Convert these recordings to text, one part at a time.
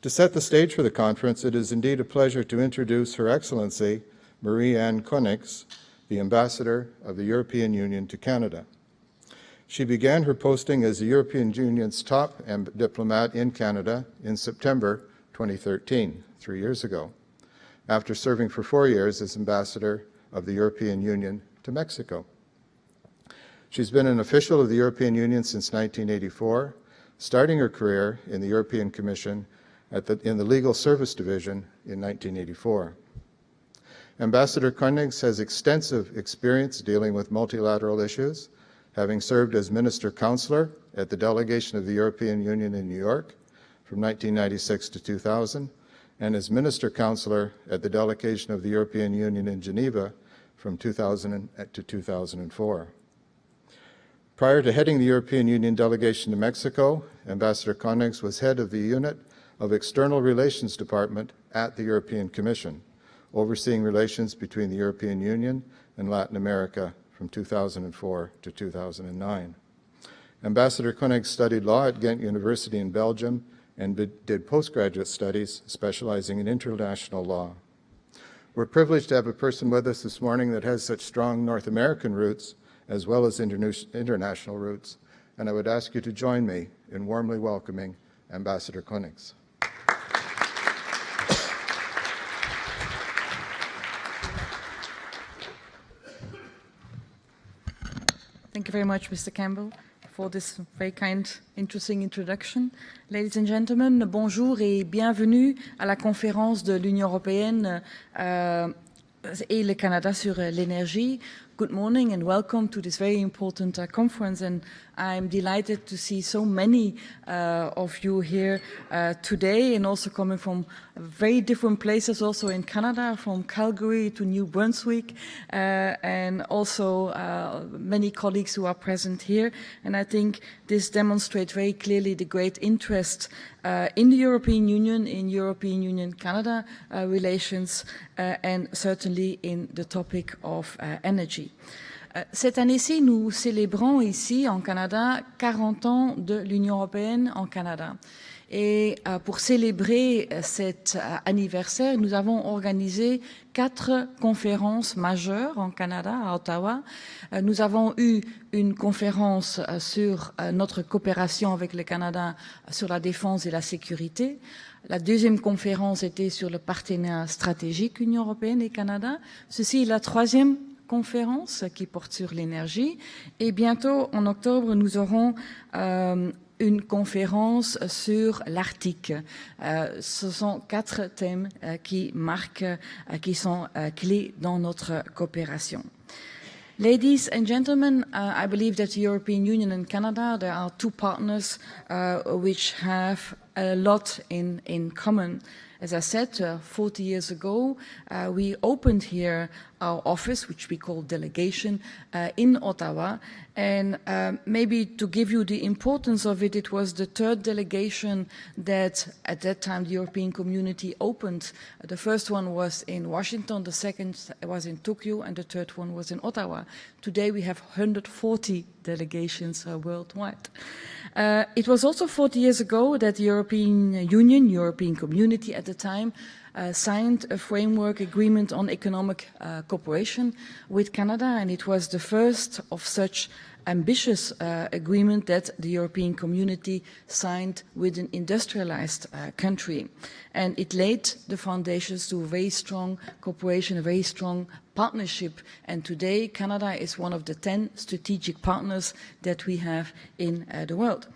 To set the stage for the conference, it is indeed a pleasure to introduce Her Excellency Marie-Anne Konings, the Ambassador of the European Union to Canada. She began her posting as the European Union's top diplomat in Canada in September 2013, 3 years ago, after serving for 4 years as Ambassador of the European Union to Mexico. She's been an official of the European Union since 1984, starting her career in the European Commission in the Legal Service Division in 1984. Ambassador Konings has extensive experience dealing with multilateral issues, having served as Minister Counselor at the Delegation of the European Union in New York from 1996 to 2000, and as Minister Counselor at the Delegation of the European Union in Geneva from 2000 to 2004. Prior to heading the European Union delegation to Mexico, Ambassador Konings was head of the Unit of External Relations Department at the European Commission, overseeing relations between the European Union and Latin America from 2004 to 2009. Ambassador Konings studied law at Ghent University in Belgium and did postgraduate studies specializing in international law. We're privileged to have a person with us this morning that has such strong North American roots as well as international roots, and I would ask you to join me in warmly welcoming Ambassador Konings. Thank you very much, Mr. Campbell, for this very kind, interesting introduction. Ladies and gentlemen, bonjour et bienvenue à la conférence de l'Union européenne et le Canada sur l'énergie. Good morning and welcome to this very important conference, and I'm delighted to see so many of you here today, and also coming from very different places also in Canada, from Calgary to New Brunswick, and also many colleagues who are present here. And I think this demonstrates very clearly the great interest in the European Union, in European Union-Canada relations, and certainly in the topic of energy. Cette année-ci, nous célébrons ici en Canada 40 ans de l'Union européenne en Canada. Et pour célébrer cet anniversaire, nous avons organisé 4 conférences majeures en Canada, à Ottawa. Nous avons eu une conférence sur notre coopération avec le Canada sur la défense et la sécurité. La deuxième conférence était sur le partenariat stratégique Union européenne et Canada. Ceci est la troisième conférence qui porte sur l'énergie. Et bientôt, en octobre, nous aurons une conférence sur l'Arctique. Ce sont 4 thèmes qui sont clés dans notre coopération. Ladies and gentlemen, I believe that the European Union and Canada, there are 2 partners which have a lot in common. As I said, 40 years ago, we opened here our office, which we call delegation, in Ottawa. And maybe to give you the importance of it, it was the 3rd delegation that at that time the European community opened. The first one was in Washington, the second was in Tokyo, and the 3rd one was in Ottawa. Today we have 140 delegations worldwide. It was also 40 years ago that the European Union, European Community at the time, signed a framework agreement on economic cooperation with Canada, and it was the first of such ambitious agreement that the European Community signed with an industrialized country. And it laid the foundations to a very strong cooperation, a very strong partnership. And today, Canada is one of the 10 strategic partners that we have in the world.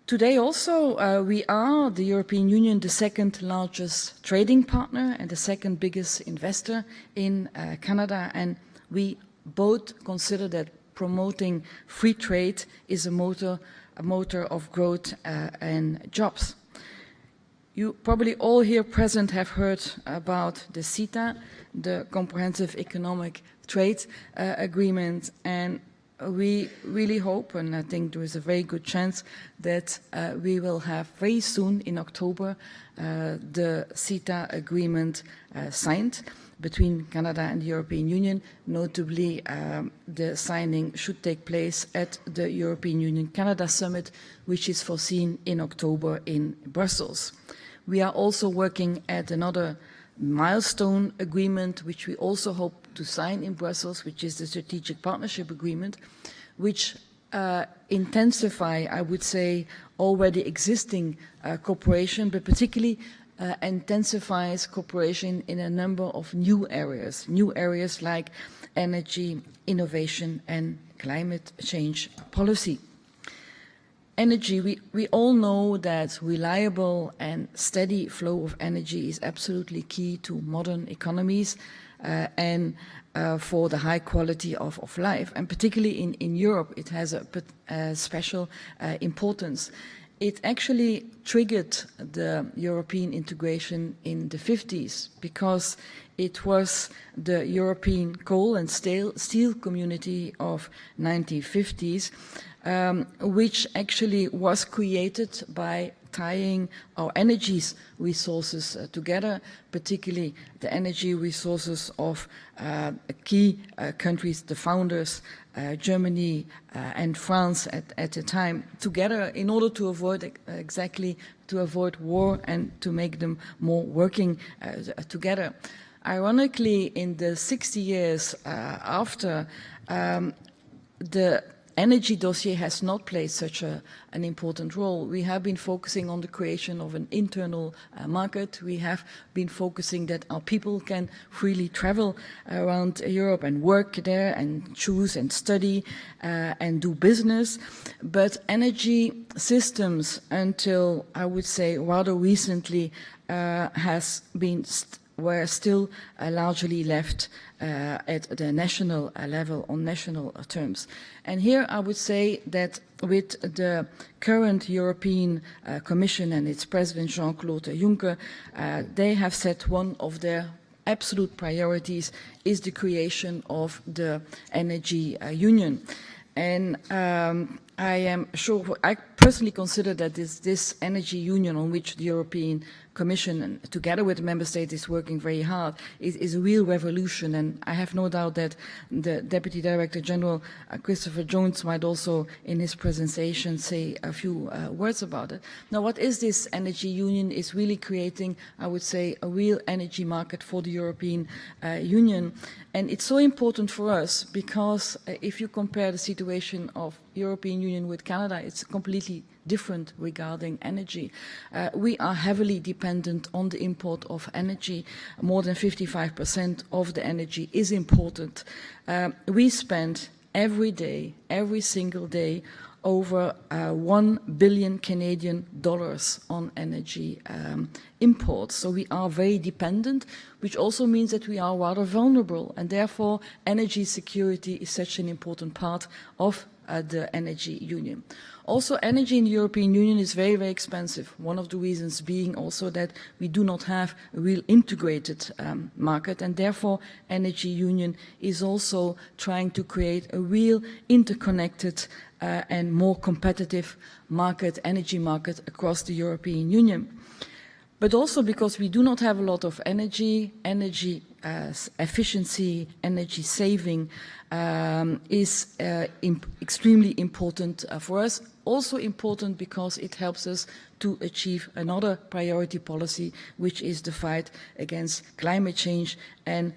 Today also, we are, the European Union, the 2nd largest trading partner and the 2nd biggest investor in Canada. And we both consider that promoting free trade is a motor of growth and jobs. You probably all here present have heard about the CETA, the Comprehensive Economic Trade Agreement, and we really hope, and I think there is a very good chance that we will have very soon in October the CETA agreement signed between Canada and the European Union. Notably, the signing should take place at the European Union-Canada Summit, which is foreseen in October in Brussels. We are also working at another milestone agreement, which we also hope to sign in Brussels, which is the Strategic Partnership Agreement, which intensify, I would say, already existing cooperation, but particularly intensifies cooperation in a number of new areas like energy, innovation and climate change policy. Energy, we all know that reliable and steady flow of energy is absolutely key to modern economies and for the high quality of life. And particularly in Europe, it has a special importance. It actually triggered the European integration in the 50s because it was the European coal and steel community of 1950s which actually was created by tying our energy resources together, particularly the energy resources of key countries, the founders, Germany and France at the time, together in order to avoid avoid war and to make them more working together. Ironically, in the 60 years after, the energy dossier has not played such an important role. We have been focusing on the creation of an internal market. We have been focusing that our people can freely travel around Europe and work there and choose and study and do business. But energy systems, until I would say rather recently, were still largely left at the national level, on national terms. And here I would say that with the current European Commission and its President Jean-Claude Juncker, they have set one of their absolute priorities is the creation of the energy union. And I personally consider that this energy union on which the European Commission, and together with the Member States, is working very hard, is a real revolution. And I have no doubt that the Deputy Director General, Christopher Jones, might also in his presentation say a few words about it. Now, what is this energy union? Is really creating, I would say, a real energy market for the European Union. And it's so important for us because if you compare the situation of European Union with Canada, it's completely different regarding energy. We are heavily dependent on the import of energy. More than 55% of the energy is imported. We spend every day, every single day, over 1 billion Canadian dollars on energy imports. So we are very dependent, which also means that we are rather vulnerable, and therefore energy security is such an important part of the energy union. Also, energy in the European Union is very, very expensive. One of the reasons being also that we do not have a real integrated market, and therefore energy union is also trying to create a real interconnected and more competitive market, energy market across the European Union. But also because we do not have a lot of energy efficiency, energy saving is extremely important for us. Also important because it helps us to achieve another priority policy, which is the fight against climate change, and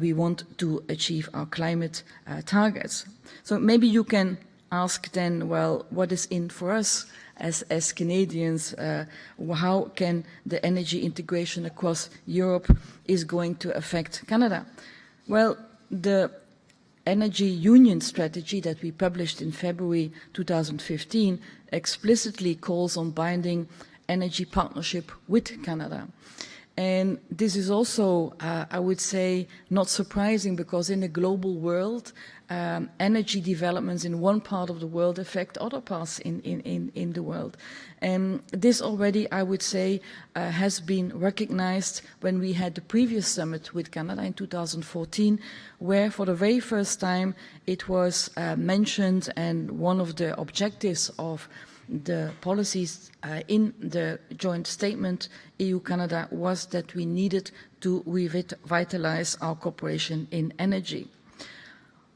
we want to achieve our climate targets. So maybe you can ask then, well, what is in for us as Canadians? How can the energy integration across Europe is going to affect Canada? Well, the Energy Union strategy that we published in February 2015 explicitly calls on binding energy partnership with Canada. And this is also, I would say, not surprising, because in a global world, energy developments in one part of the world affect other parts in the world. And this already, I would say, has been recognized when we had the previous summit with Canada in 2014, where for the very first time it was mentioned, and one of the objectives of the policies in the joint statement EU-Canada was that we needed to revitalize our cooperation in energy.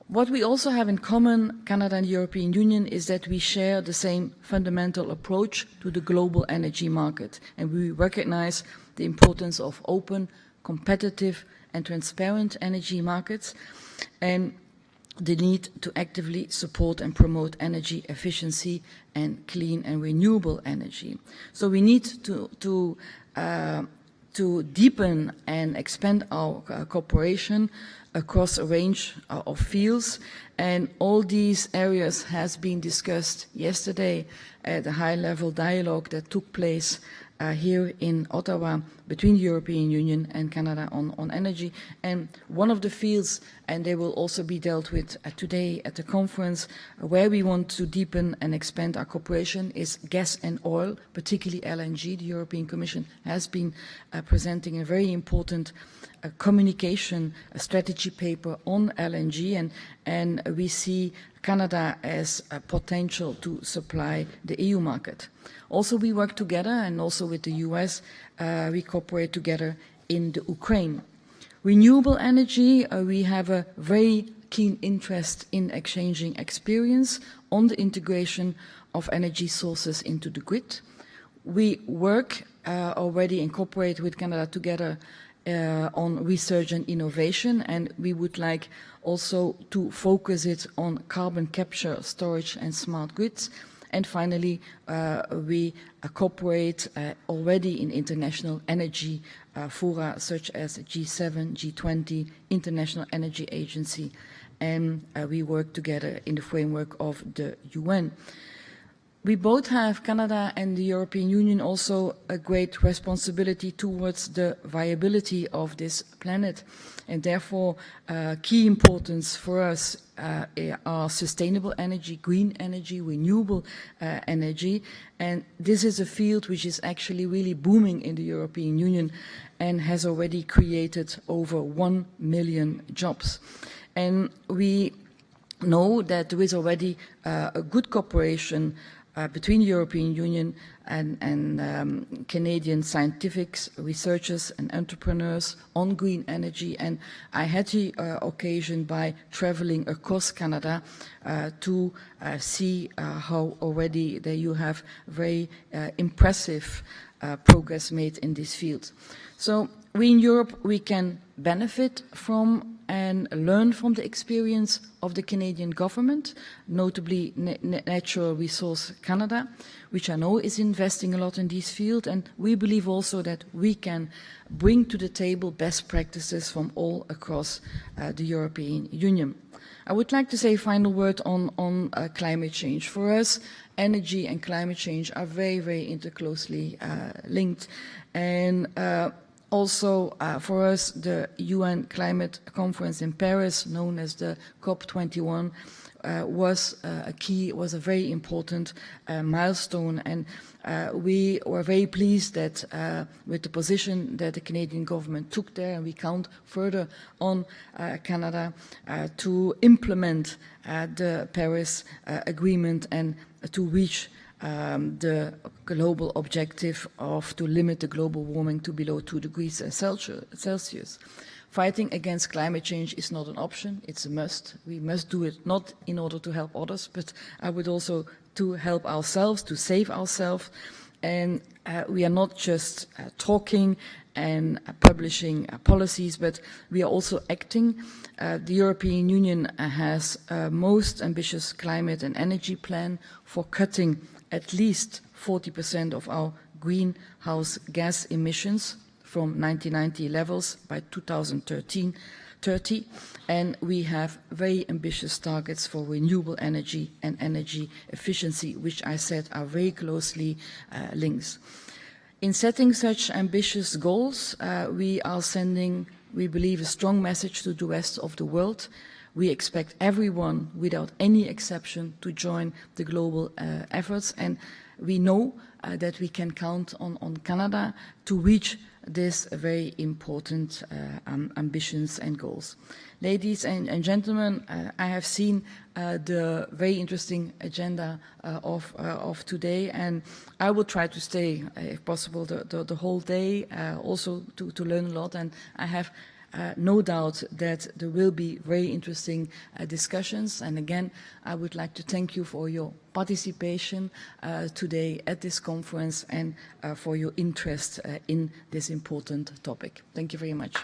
What we also have in common, Canada and the European Union, is that we share the same fundamental approach to the global energy market, and we recognize the importance of open, competitive and transparent energy markets, and the need to actively support and promote energy efficiency and clean and renewable energy. So we need to deepen and expand our cooperation across a range of fields, and all these areas has been discussed yesterday at the high-level dialogue that took place here in Ottawa between the European Union and Canada on energy. And one of the fields, and they will also be dealt with today at the conference, where we want to deepen and expand our cooperation is gas and oil, particularly LNG. The European Commission has been presenting a very important communication, a strategy paper on LNG, and we see Canada as a potential to supply the EU market. Also, we work together, and also with the US, we cooperate together in the Ukraine. Renewable energy, we have a very keen interest in exchanging experience on the integration of energy sources into the grid. We work already and cooperate with Canada together on research and innovation, and we would like also to focus it on carbon capture, storage and smart grids. And finally, we cooperate already in international energy fora such as G7, G20, International Energy Agency, and we work together in the framework of the UN. We both have, Canada and the European Union, also a great responsibility towards the viability of this planet, and therefore key importance for us are sustainable energy, green energy, renewable energy, and this is a field which is actually really booming in the European Union and has already created over 1 million jobs. And we know that there is already a good cooperation between the European Union and Canadian scientific researchers and entrepreneurs on green energy. And I had the occasion by traveling across Canada to see how already there you have very impressive progress made in this field. So we in Europe, we can benefit from and learn from the experience of the Canadian government, notably Natural Resource Canada, which I know is investing a lot in this field, and we believe also that we can bring to the table best practices from all across the European Union. I would like to say a final word on climate change. For us, energy and climate change are very, very interclosely linked, and also, for us, the UN Climate Conference in Paris, known as the COP21, was a very important milestone, and we were very pleased that with the position that the Canadian government took there, and we count further on Canada to implement the Paris Agreement and to reach the global objective of to limit the global warming to below 2 degrees Celsius. Fighting against climate change is not an option, it's a must. We must do it not in order to help others, but I would also to help ourselves, to save ourselves. And we are not just talking and publishing policies, but we are also acting. The European Union has a most ambitious climate and energy plan for cutting at least 40% of our greenhouse gas emissions from 1990 levels by 2030, and we have very ambitious targets for renewable energy and energy efficiency, which I said are very closely linked. In setting such ambitious goals, we are sending, we believe, a strong message to the rest of the world. We expect everyone, without any exception, to join the global efforts, and we know that we can count on Canada to reach these very important ambitions and goals. Ladies and gentlemen, I have seen the very interesting agenda of today, and I will try to stay, if possible, the whole day, also to learn a lot, and I have no doubt that there will be very interesting discussions. And again, I would like to thank you for your participation today at this conference and for your interest in this important topic. Thank you very much.